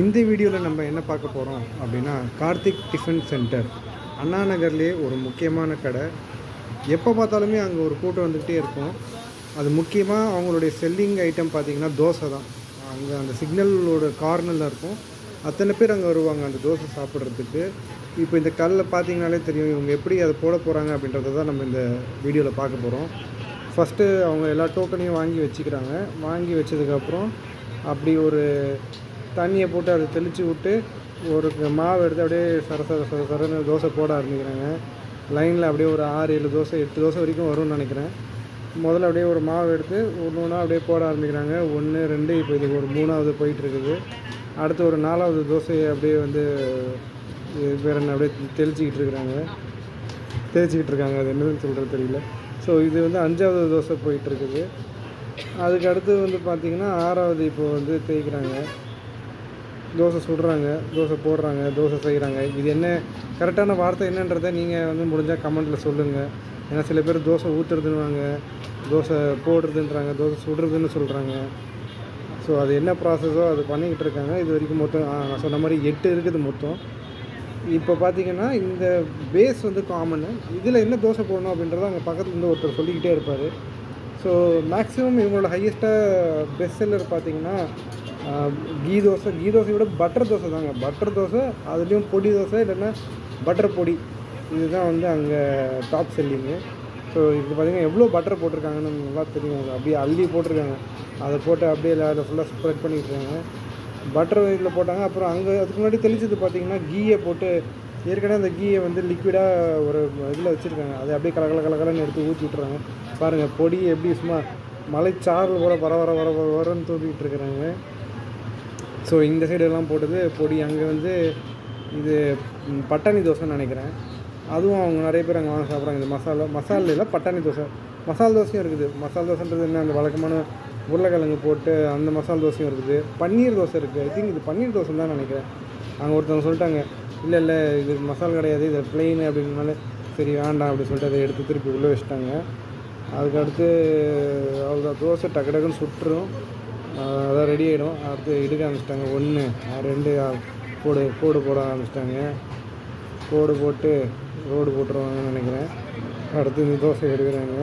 இந்த வீடியோவில் நம்ம என்ன பார்க்க போகிறோம் அப்படின்னா, கார்த்திக் டிஃபன் சென்டர் அண்ணா நகர்லேயே ஒரு முக்கியமான கடை. எப்போ பார்த்தாலுமே அங்கே ஒரு கூட்டம் வந்துக்கிட்டே இருக்கும். அது முக்கியமாக அவங்களுடைய செல்லிங் ஐட்டம் பார்த்திங்கன்னா தோசை தான். அங்கே அந்த சிக்னலோட கார்னரில் இருக்கும். அத்தனை பேர் அங்கே வருவாங்க அந்த தோசை சாப்பிட்றதுக்கு. இப்போ இந்த கல்லில் பார்த்திங்கனாலே தெரியும் இவங்க எப்படி அதை போட போகிறாங்க அப்படின்றத தான் நம்ம இந்த வீடியோவில் பார்க்க போகிறோம். ஃபஸ்ட்டு அவங்க எல்லா டோக்கனையும் வாங்கி வச்சுக்கிறாங்க. வாங்கி வச்சதுக்கப்புறம் அப்படி ஒரு தண்ணியை போட்டு அதை தெளித்து விட்டு ஒரு மாவு எடுத்து அப்படியே சரன்னு தோசை போட ஆரம்பிக்கிறாங்க. லைனில் அப்படியே ஒரு 6-7 தோசை 8 தோசை வரைக்கும் வரும்னு நினைக்கிறேன். முதல்ல அப்படியே ஒரு மாவு எடுத்து ஒன்று ஒன்றா அப்படியே போட ஆரம்பிக்கிறாங்க. 1 2 இப்போ இது ஒரு 3வது போயிட்டுருக்குது. அடுத்து ஒரு 4வது தோசையை அப்படியே வந்து வேறு என்ன அப்படியே தெளிச்சிக்கிட்டு இருக்காங்க. அது என்னதுன்னு சொல்கிறது தெரியல. ஸோ இது வந்து 5வது தோசை போயிட்டுருக்குது. அதுக்கு அடுத்து வந்து பார்த்திங்கன்னா 6வது இப்போ வந்து தேய்க்கிறாங்க. தோசை சுடுறாங்க, தோசை போடுறாங்க, தோசை செய்கிறாங்க. இது என்ன கரெக்டான வார்த்தை என்னன்றதை நீங்கள் வந்து முடிஞ்சால் கமெண்ட்டில் சொல்லுங்கள். ஏன்னா சில பேர் தோசை ஊற்றுறதுன்னுவாங்க, தோசை போடுறதுன்றாங்க, தோசை சுடுறதுன்னு சொல்கிறாங்க. ஸோ அது என்ன ப்ராசஸோ அது பண்ணிக்கிட்டு இருக்காங்க. இது வரைக்கும் மொத்தம் நான் சொன்ன மாதிரி 8 இருக்குது மொத்தம். இப்போ பார்த்திங்கன்னா இந்த பேஸ் வந்து காமனு. இதில் என்ன தோசை போடணும் அப்படின்றத அங்கே பக்கத்தில் இருந்து ஒருத்தர் சொல்லிக்கிட்டே இருப்பார். ஸோ மேக்ஸிமம் இவங்களோட ஹையஸ்ட்டாக பெஸ்ட் செல்லர் பார்த்திங்கன்னா கீ தோசையை விட பட்டர் தோசை தாங்க. பட்டர் தோசை, அதுலேயும் பொடி தோசை இல்லைன்னா பட்டர் பொடி, இதுதான் வந்து அங்கே டாப் செல்லிங்கு. ஸோ இது பார்த்திங்கன்னா எவ்வளோ பட்டர் போட்டிருக்காங்கன்னு நல்லா தெரியும். அது அப்படியே அள்ளி போட்டிருக்காங்க. அதை போட்டு அப்படியே அதை ஃபுல்லாக ஸ்ப்ரெட் பண்ணிக்கிட்டுருக்காங்க. பட்டர் இதில் போட்டாங்க. அப்புறம் அங்கே அதுக்கு முன்னாடி தெளிச்சது பார்த்திங்கன்னா கீயை போட்டு ஏற்கனவே அந்த கீயை வந்து லிக்விடாக ஒரு இதில் வச்சுருக்காங்க. அதை அப்படியே கலக்கலன்னு எடுத்து ஊற்றி விட்றாங்க. பாருங்கள் பொடி எப்படி சும்மா மலைச்சாரல் கூட வரன்னு தூக்கிட்டு இருக்கிறாங்க. ஸோ இந்த சைடெல்லாம் போட்டது பொடி. அங்கே வந்து இது பட்டாணி தோசைன்னு நினைக்கிறேன். அதுவும் அவங்க நிறைய பேர் அங்கே வாங்க சாப்பிட்றாங்க. இந்த மசாலையில் பட்டாணி தோசை, மசால் தோசையும் இருக்குது. மசால் தோசைன்றது என்ன, அந்த வழக்கமான உருளைக்கிழங்கு போட்டு அந்த மசால் தோசையும் இருக்குது. பன்னீர் தோசை இருக்குது. ஐ திங்க் இது பன்னீர் தோசை தான் நினைக்கிறேன். அங்கே ஒருத்தவங்க சொல்லிட்டாங்க, இல்லை இது மசால் கிடையாது, இது ப்ளெயின் அப்படின்னால சரி வேண்டாம் அப்படின்னு சொல்லிட்டு அதை எடுத்து திருப்பி உள்ளே வச்சுட்டாங்க. அதுக்கடுத்து அவ்வளோதான், தோசை டக்குன்னு சுட்டுரும். அதான் ரெடி ஆகிடும். அடுத்து எடுக்க ஆரம்பிச்சிட்டாங்க. 1 2 கோடு போட ஆரம்பிச்சிட்டாங்க. கோடு போட்டு ரோடு போட்டுருவாங்கன்னு நினைக்கிறேன். அடுத்து இந்த தோசை எடுக்கிறாங்க.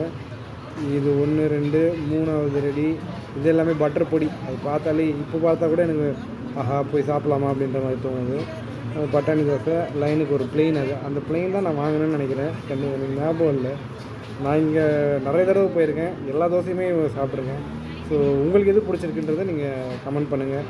இது 1 2 3வது ரெடி. இது எல்லாமே பட்டர் பொடி. அது பார்த்தாலே இப்போ பார்த்தா கூட எனக்கு போய் சாப்பிட்லாமா அப்படின்ற மாதிரி தோணுது. பட்டாணி தோசை லைனுக்கு ஒரு பிளெயின். அந்த பிளெயின் தான் நான் வாங்கினேன்னு நினைக்கிறேன். எனக்கு ஞாபகம் இல்லை. நான் இங்கே நிறைய தடவை போயிருக்கேன். எல்லா தோசையுமே சாப்பிட்ருக்கேன். ஸோ உங்களுக்கு எது பிடிச்சிருக்குன்றதை நீங்கள் கமெண்ட் பண்ணுங்கள்.